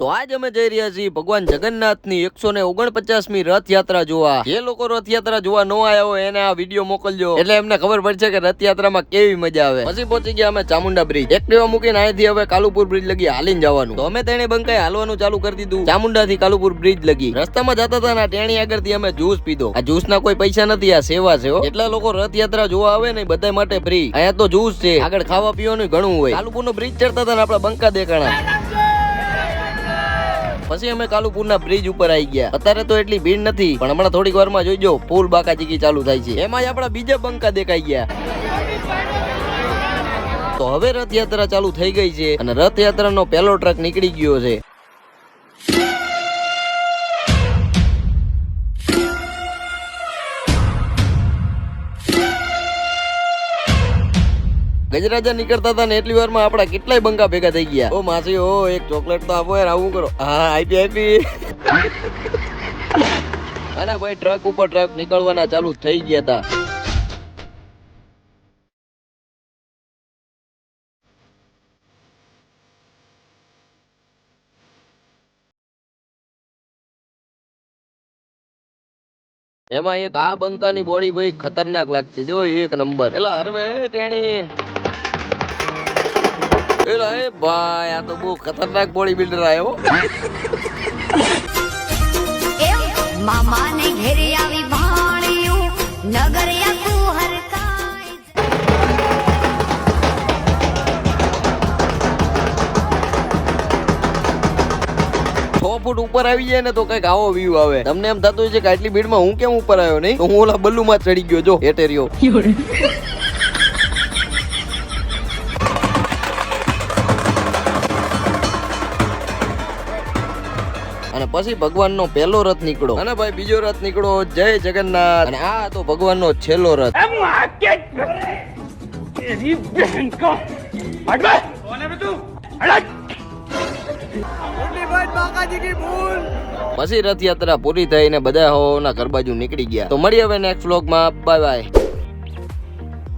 તો આજ અમે જઈ રહ્યા છીએ ભગવાન જગન્નાથની 149મી રથયાત્રા જોવા। જે લોકો રથયાત્રા જોવા ન આવ્યા હોય એને આ વિડીયો મોકલજો, એટલે એમને ખબર પડશે કે રથયાત્રામાં કેવી મજા આવે। પછી પહોંચી ગયા અમે ચામુંડા બ્રિજ। એક્ટિવા મૂકીને અહીંથી હવે કાલુપુર બ્રિજ લગી હાલીને જવાનું। તો અમે તેણે બંકાઈ હાલવાનું ચાલુ કરી દીધું ચામુંડા થી કાલુપુર બ્રિજ લગી। રસ્તામાં જતા હતા ટેણી આગળથી અમે જ્યુસ પીધો। આ જ્યુસ ના કોઈ પૈસા નથી, આ સેવા છે। એટલા લોકો રથયાત્રા જોવા આવે ને બધા માટે ફ્રી। અહીંયા તો જ્યુસ છે, આગળ ખાવા પીવાનું ઘણું હોય। કાલુપુર નો બ્રિજ ચડતા હતા ને આપડા બંકા દેખાણા। પછી અમે કાલુપુરના બ્રિજ ઉપર આવી ગયા। અત્યારે તો એટલી ભીડ નથી, પણ હમણાં થોડીક વારમાં જોઈજો ફૂલ બાકાચીકી ચાલુ થાય છે। એમાં આપણા બીજા બંકા દેખાઈ ગયા। તો હવે રથયાત્રા ચાલુ થઈ ગઈ છે અને રથયાત્રાનો પહેલો ટ્રક નીકળી ગયો છે। ગજરાજા નીકળતા હતા ને એટલી વારમાં આપડા કેટલાય બંકા ભેગા થઈ ગયા। ઓ માસી, ઓ એક ચોકલેટ તો આપો યાર, આવું કરો। હા, આપી અને ભાઈ ટ્રક ઉપર ટ્રક નીકળવાના ચાલુ થઈ ગયા હતા। એમાં એક આ બંકાની બોડી ભાઈ ખતરનાક લાગશે, જો એક નંબર। એલા હરવે ટેણી, એલા એ ભાઈ આ તો બહુ ખતરનાક બોડી બિલ્ડર આવ્યો। મામા ને ઘેરે આવી ભાણ્યું નગરિયા તું હરકાય। 6 ફૂટ ઉપર આવી જાય ને તો કઈક આવો વ્યૂ આવે। તમને એમ થતું હોય છે કે આટલી ભીડમાં હું કેમ ઉપર આવ્યો નહીં, તો હું ઓલા બલ્લુમાં ચડી ગયો, જો હેઠે રહ્યો। અને પછી ભગવાનનો પહેલો રથ નીકળો અને ભાઈ બીજો રથ નીકળો, જય જગન્નાથ। અને આ તો ભગવાનનો છેલ્લો રથ। પછી રથયાત્રા પૂરી થઈ ને બધા હોના ઘર બાજુ નીકળી ગયા। તો મળીએ હવે નેક્સ્ટ વ્લોગમાં, બાય બાય।